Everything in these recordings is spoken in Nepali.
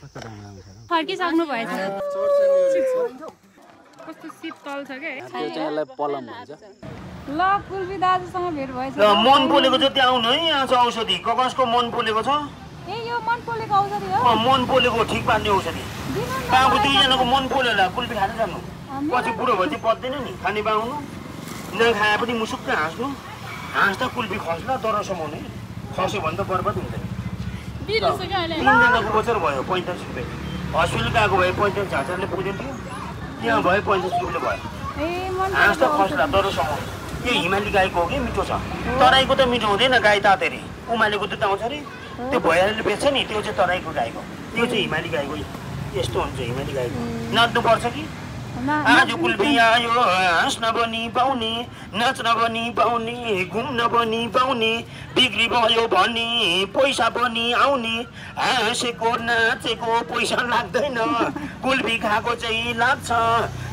फर्किसक्नु भएछ कस्तो शीतल छ के त्यो चाहिँ यसलाई पलम भन्छ ल कुल्फी दाजुसँग भेट भएछ मन पोलेको छ त्यहाँ आउनु है यहाँ छ औषधि कगजको मन पोलेको छ ए यो मन पोलेको औषधि हो मन पोलेको ठिक पार्ने औषधि बाबु दुईजनाको मन पोलेला कुल्फी खान जानु पछि बुढो भएपछि पत्दैन नि खाने बाउनु नखाए पनि मुसुक्क हाँस्नु हाँस्दा कुल्फी खस्ला तर समाउने खस्यो भने त बर्बाद हुँदैन 3जनाको बचर भयो 45 रुपियाँ हस्पिटल गएको भए 45 हजारले पुग्दैन थियो त्यहाँ भयो 45 रुपियाँले भयो हाँस्दा खस्ला तर समाउने त्यो हिमाली गाईको हो कि मिठो छ तराईको त मिठो हुँदैन गाई तातेरी उमालेको दुध आउँछ अरे त्यो भैयाले बेच्छ नि त्यो चाहिँ तराईको गाईको त्यो चाहिँ हिमाली गाईको यस्तो हुन्छ हिमाली गाईको नाच्नु पर्छ कि आज कुल्फी आयो हाँस्न पनि पाउने नाच्न पनि पाउने घुम्न पनि पाउने बिक्री भयो भने पैसा पनि आउने हाँसेको नाचेको पैसा लाग्दैन कुल्फी खाएको चाहिँ लाग्छ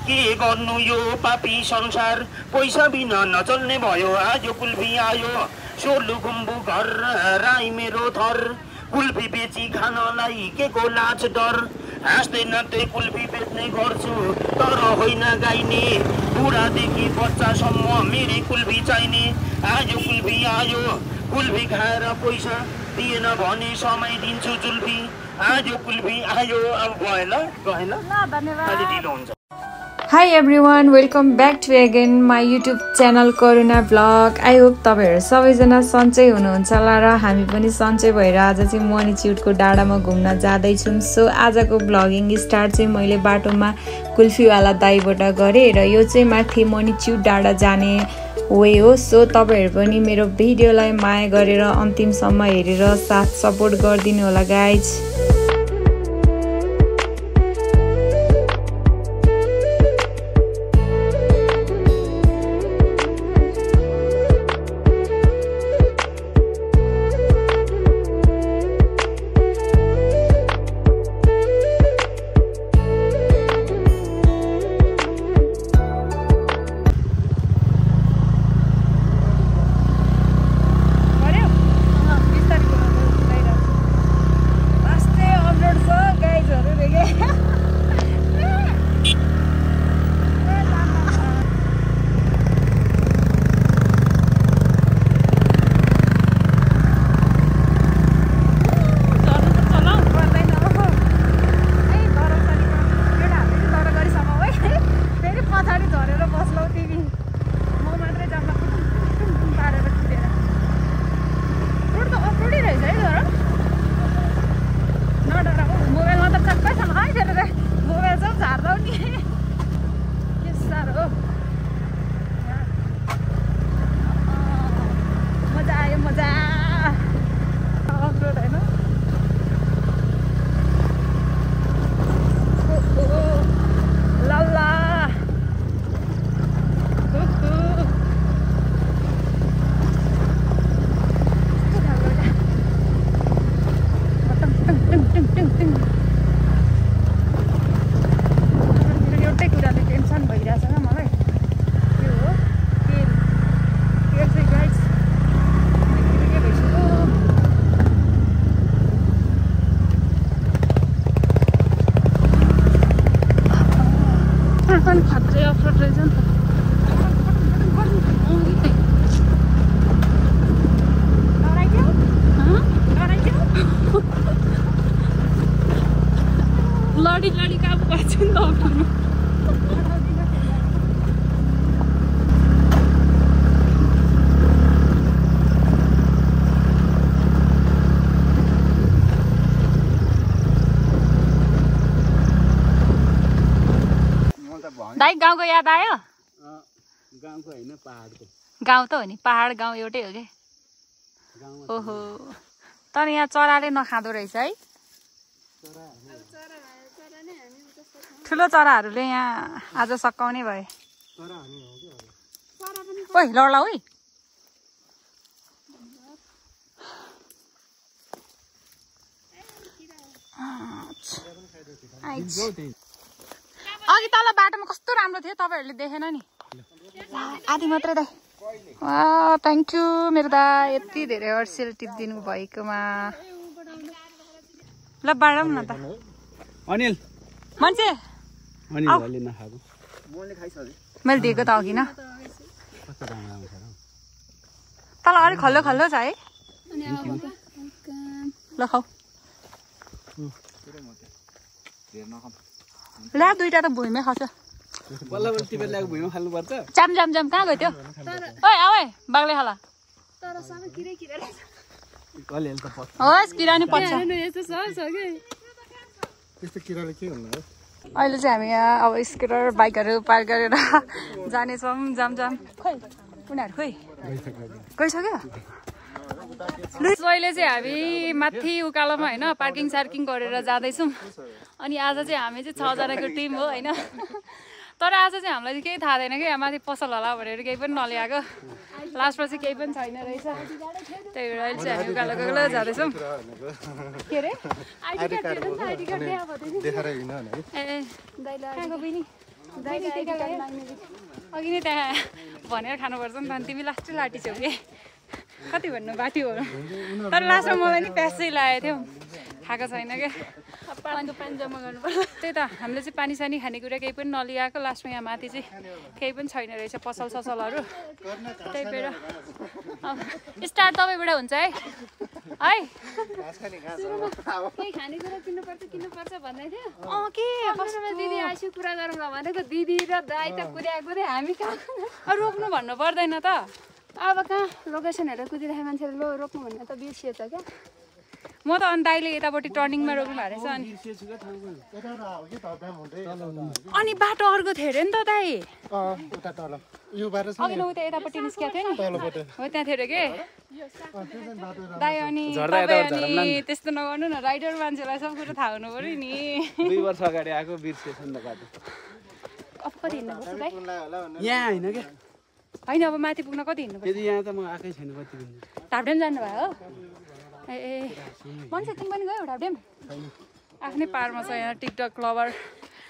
के गर्नु यो पापी संसार पैसा बिना नचल्ने भयो आज कुल्फी आयो सोलु गुम्बु घर राई मेरो थर कुल्फी बेची खानलाई के को लाज डर हाँस्दै नाच्दै कुल्फी बेच्ने गर्छु तर होइन गाइने बुढादेखि बच्चासम्म मेरै कुल्फी चाहिने आज कुल्फी आयो कुल्फी खाएर पैसा दिएन भने समय दिन्छु जुल्फी आज कुल्फी आयो अब गएन अलि ढिलो हुन्छ Hi everyone, welcome back to again my YouTube channel Karuna Vlog. I hope तपाईहरु सबैजना सन्चै हुनुहुन्छ होला र हामी पनि सन्चै भएर आज चाहिँ मणिच्युटको डाँडामा घुम्न जाँदै छौं। सो आजको भ्लगिङ स्टार्ट चाहिँ मैले बाटोमा कुल्फीवाला दाइबाट गरे र यो चाहिँ माथि मणिच्युट डाँडा जाने वे हो। सो तपाईहरु पनि मेरो भिडियोलाई माया गरेर अन्तिमसम्म हेरेर साथ सपोर्ट गर्दिनु होला गाइज। लडी काम गर्छ नि त अप्ठ्यारो दाइ गाउँको याद आयो गाउँको हैन पहाडको गाउँ त हो नि पहाड गाउँ एउटै हो के ओहो तर यहाँ चराले नखाँदो रहेछ है ठुलो चराहरूले यहाँ आज सकाउने भए ओइ लड्ला ओइ अघि तल बाटोमा कस्तो राम्रो थियो तपाईहरुले देखेन नि आधी मात्रै दाइ थ्याङ्क यू मेरो दा यति धेरै हर्सेल टिप दिनु भएकोमा ल बाडौँ न त अनिल मान्छे अनिलले नखाएको मैले दिएको त अघि न कस्तो राम्रो छ तल अलिक खल्लो खल्लो छ है ल खाऊ ल्या दुईटा त भुइँमै खाउँछ बल्ल बल्ल टिपेर ल्याएको भुइँमा खानुपर्छ जाम जाम जाम कहाँ गयो त्यो ओइ आऊ है बाग्ले खाला अलिअलि त पर्छ होस् किरा नि पर्छ त्यस्तो किराले के हुनु हो अहिले चाहिँ हामी यहाँ अब स्कुटर बाइकहरू पार्क गरेर जानेछौँ जाम जाम खोइ उनीहरू खोइ गइसक्यो अहिले चाहिँ हामी माथि उकालोमा होइन पार्किङ सार्किङ गरेर जाँदैछौँ अनि आज चाहिँ हामी चाहिँ 6 जनाको टिम हो होइन तर आज चाहिँ हामीलाई चाहिँ केही थाहा छैन कि यहाँ माथि पसल होला भनेर केही पनि नल्याएको लास्टमा चाहिँ केही पनि छैन रहेछ त्यही भएर अहिले चाहिँ हामी उकालो उकालो जाँदैछौँ के अरे अघि नै त्यहाँ भनेर खानुपर्छ नि त तिमी लास्टै लाटी छेउ कि कति भन्नु बाटी हो तर लास्टमा मलाई नि प्यास चाहिँ लागेको थियो खाएको छैन क्या पानी जम्मा गर्नुपर्छ त्यही त हामीले चाहिँ पानी सानी खानेकुरा केही पनि नलिआएको लास्टमा यहाँ माथि चाहिँ केही पनि छैन रहेछ पसल ससलहरू त्यही भएर स्टार्ट तपाईँबाट हुन्छ है केही खानेकुरा किन्नुपर्छ भन्दै थियो के कस्टमर दिदी आइसु कुरा गरौँ ल भनेको दिदी र दाइ त कुद्याएको हामी कहाँ रोक्नु भन्नु पर्दैन त अब कहाँ लोकेसन हेरेर कुदिरहेको मान्छेले रोक्नु भन्ने त बिर्सिएछ क्या म त अनि दाइले यतापट्टि टर्निङमा रोक्नु भएको रहेछ अनि बाटो अर्को थियो अरे नि त दाइ अघि न उता यतापट्टि निस्किएको थियो नि हो त्यहाँ थियो अरे के दाइ अनि त्यस्तो नगर्नु न राइडर मान्छेलाई सब कुरो थाहा हुनु पर्यो नि 2 वर्ष अगाडि आएको बिर्सेछ नि त बाटो अब कति हिँड्नुपर्छ दाइ यहाँ होइन क्या होइन अब माथि पुग्न कति हिँड्नुपर्छ यदि यहाँ त म आएकै छैन कति दिन ढाबडेम जानुभयो हो ए मान्छे तिमी पनि गयो ढाबडेम आफ्नै पारमा छ यहाँ टिकटक क्लबर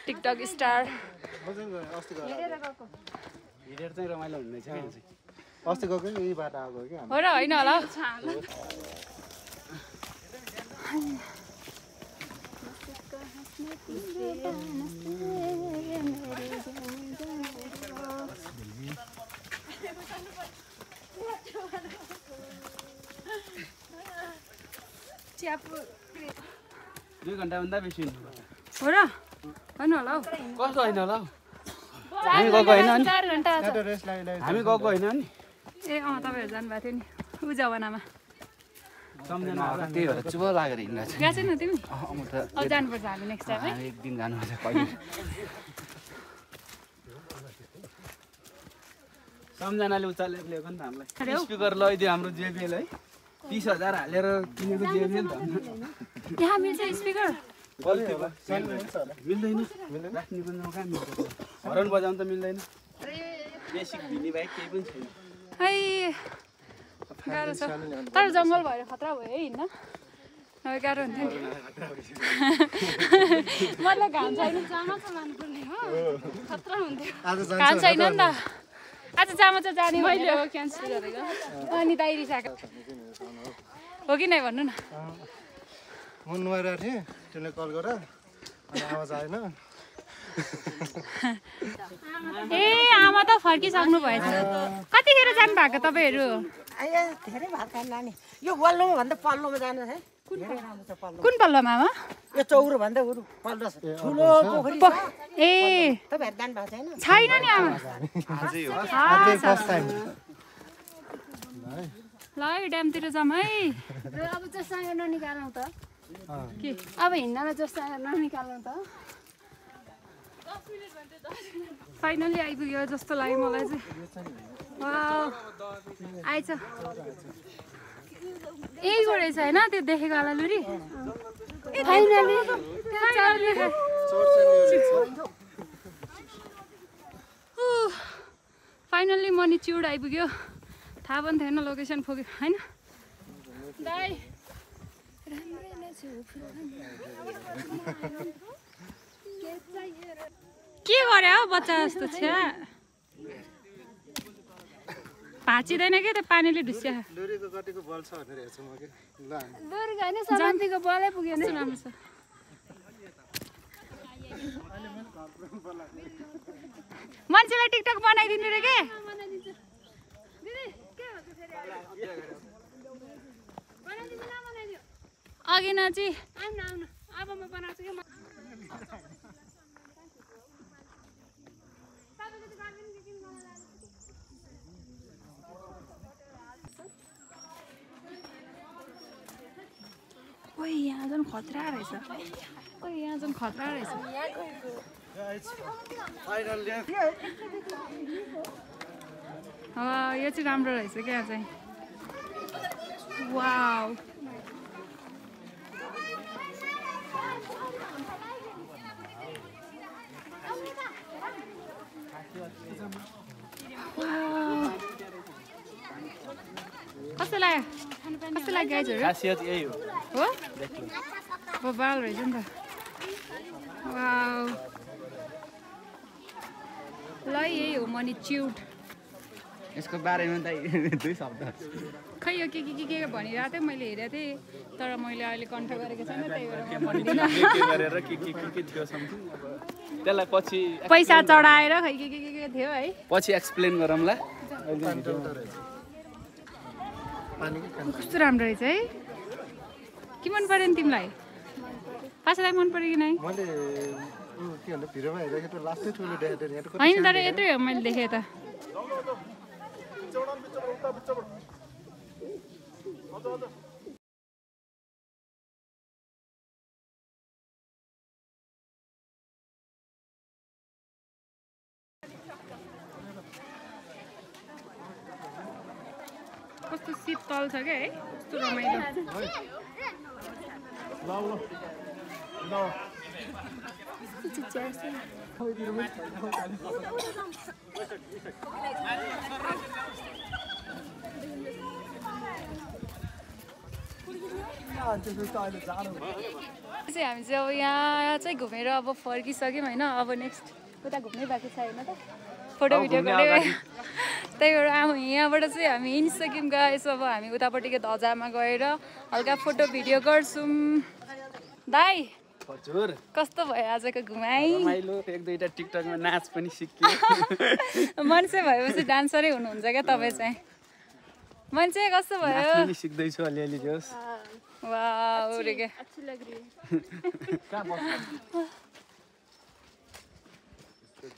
टिकटक स्टार हिँडेर चाहिँ रमाइलो हुने छ अस्ति गएको यही बाटो आएको क्या हो र होइन होला दुई घन्टाभन्दा बेसी हो र होइन होला हौ कस्तो होइन होला हामी गएको होइन नि 4 घण्टा हामी गएको होइन नि ए तपाईँहरू जानुभएको थियो नि ऊ जमानामा सम्झना होला त्यही भएर चुप लागेर हिँड्नु गएको छैन तिमी म त अब जानुपर्छ हामी नेक्स्ट टाइम है एक दिन जानुपर्छ कहिले सम्झनाले उचालेर ल्याएको नि त हामीलाई स्पिकर लगाइदियो हाम्रो जेबिएल है 30,000 हालेर किनेको जेबिएल यहाँ मिल्छ स्पिकर मिल्दैन राख्ने पनि कहाँ मिल्छ हरन बजाउनु त मिल्दैन बेसिक भिनी बाहेक केही पनि छैन है गाह्रो छ तर जङ्गल भएर खतरा भयो है हिँड्न नभए गाह्रो हुन्थ्यो नि मतलब घाम छैन खतरा हुन्थ्यो घाम छैन नि त आज जामाचा जाने मैले हो क्यान्सल गरेको अनि दाइरी साको हो कि नै भन्नु न म नुहाइरहेको थिएँ त्यसले कल गर अनि आवाज आएन ए आमा त फर्किसक्नु भएछ कतिखेर जानु भएको तपाईँहरू धेरै भात खान लाने यो वल्लोमा भन्दा पल्लोमा जानु है कुन पल्लोमा आमा यो चौरो भन्दा उरु पल्लो छ ठुलो पोखरी ए तपाईहरु जानु भएको छैन छैन नि आमा ल है ड्यामतिर जाऊँ है अब जोसँग ननिकालौँ त के अब हिँड्नलाई जोसँग ननिकालौँ त फाइनली आइपुग्यो जस्तो लाग्यो मलाई चाहिँ वाउ आएछ यही गरेछ होइन त्यो देखेको आलालुरी फाइनली मनी चिउड आइपुग्यो थाहा पनि थिएन लोकेसन पुग्यो होइन के गरे हौ बच्चा जस्तो छ्या भाँचिँदैन के त्यो पानीले ढुस्या डोरीको कतिको बल छ भनेर हेर्छु म के ल डोरीको होइन समातिको बलै पुगेन राम्रो छ मान्छेलाई टिकटक बनाइदिनु रे के अघि नाची अब म बनाउँछु के ओइ यहाँ झन् खतरा रहेछ ओइ यहाँ झन् खतरा रहेछ यो चाहिँ राम्रो रहेछ क्या चाहिँ वाउ कस्तो लाग्यो गाइजहरू खासियत यही हो हो बबाल रहेछ नि त वाउ ल यही हो मनी च्युट यसको बारेमा त दुई शब्द खै यो के भनिरहेको थिएँ मैले हेरेको थिएँ तर मैले अहिले कन्ठ गरेको छैन त्यही भएर म भन्दिनँ गरेर के थियो समथिङ त्यसलाई पछि पैसा चढाएर खै के थियो है पछि एक्सप्लेन गरौँला कस्तो राम्रो रहेछ है के मन पर्यो नि तिमीलाई पासालाई मन पर्यो कि नै होइन तर यत्रै हो मैले देखेँ त कस्तो शीतल छ क्या है कस्तो रमाइलो हामी चाहिँ अब यहाँ चाहिँ घुमेर अब फर्किसक्यौँ होइन अब नेक्स्ट उता घुम्नै बाँकी छ होइन त फोटो भिडियो गऱ्यो त्यही भएर अब यहाँबाट चाहिँ हामी हिँडिसक्यौँ गाइस अब हामी उतापट्टिको धजामा गएर हल्का फोटो भिडियो गर्छौँ दाइ हजुर कस्तो भयो आजको घुमाइ रमाइलो एक दुईटा टिकटकमा नाच पनि सिक्यो मान्छे भएपछि डान्सरै हुनुहुन्छ क्या तपाईँ चाहिँ मान्छे कस्तो भयो नाच्न सिक्दैछु अलिअलि जोस् वाउ रे के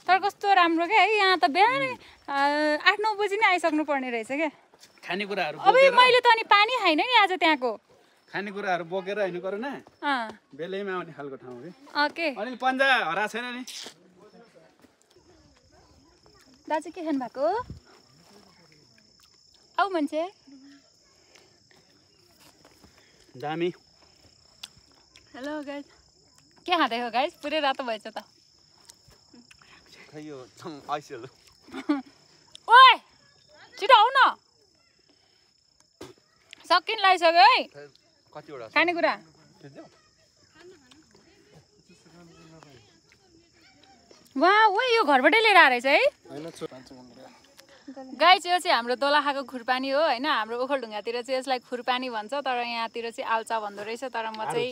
तर कस्तो राम्रो क्या है यहाँ त बिहानै 8-9 बजी नै आइसक्नु पर्ने रहेछ क्या खानेकुराहरू अब मैले त अनि पानी खाइन नि आज त्यहाँको खानेकुराहरू बोकेर हिँड्नु पर्यो न बेलैमा आउने खालको ठाउँ के अनि पन्जा हरा छैन नि दाजु के खानु भएको आऊ मान्छे दामी हेलो गाइस के खाँदै हो गाइस पुरै रातो भएछ त खै यो आइसल्यो ओए छिटो आऊ न सकिन लागिसक्यो है कतिवटा खानेकुरा वाह ओ यो घरबाटै लिएर आएर है गाइस यो चाहिँ हाम्रो दोलाखाको खुर्पानी हो होइन हाम्रो ओखलढुङ्गातिर चाहिँ यसलाई खुर्पानी भन्छ तर यहाँतिर चाहिँ आल्चा भन्दो रहेछ तर म चाहिँ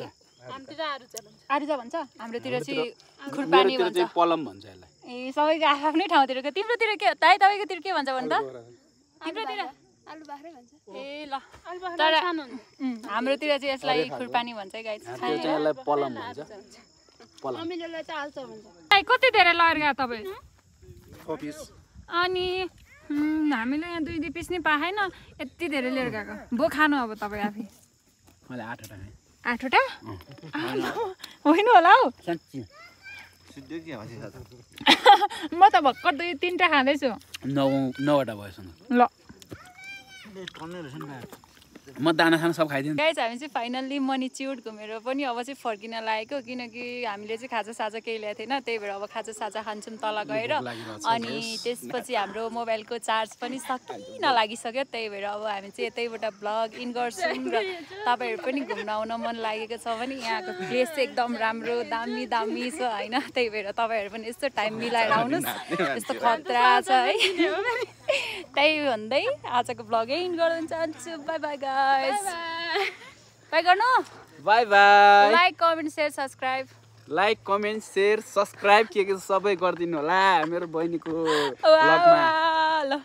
आरुचा भन्छ हाम्रोतिर चाहिँ खुर्पानी भन्छ पलम भन्छ यसलाई ए सबैको आफ्नै ठाउँतिरको तिम्रोतिर के तपाईँकोतिर के भन्छ भन् त तिम्रोतिर आलु बाख्रै भन्छ ए ल तर हाम्रोतिर चाहिँ यसलाई खुर्पानी भन्छ गाइस यसलाई पलम भन्छ अमिलोलाई चाहिँ आल्चा भन्छ कति धेरै लगेर गयो तपाईँ 6 पिस अनि हामीले यहाँ 2 पिस नै पाएन यति धेरै लिएर गएको भो खानु अब तपाईँ आफै मैले 8वटा खाएँ 8वटा होइन होला हौ म त भर्खर 2-3टा खाँदैछु 9वटा भएसँग ल म दाना सब खाइदिएँ गाइस हामी चाहिँ फाइनल्ली मनी च्युट घुमेर पनि अब चाहिँ फर्किन लागेको किनकि हामीले चाहिँ खाजासाजा केही ल्याएको थिएन त्यही भएर अब खाजासाजा खान्छौँ तल गएर अनि त्यसपछि हाम्रो मोबाइलको चार्ज पनि सकिन लागिसक्यो त्यही भएर अब हामी चाहिँ यतैबाट ब्लग इन गर्छौँ र तपाईँहरू पनि घुम्न आउन मन लागेको छ भने यहाँको प्लेस चाहिँ एकदम राम्रो दामी छ होइन त्यही भएर तपाईँहरू पनि यस्तो टाइम मिलाएर आउनुहोस् यस्तो खतरा छ है त्यही भन्दै आजको ब्लग इन गर्न चाहन्छु बाई बाई गाइस बाई गर्नु by by like comment share subscribe like comment share subscribe के सबै गरिदिनु होला मेरो बहिनीको भ्लगमा।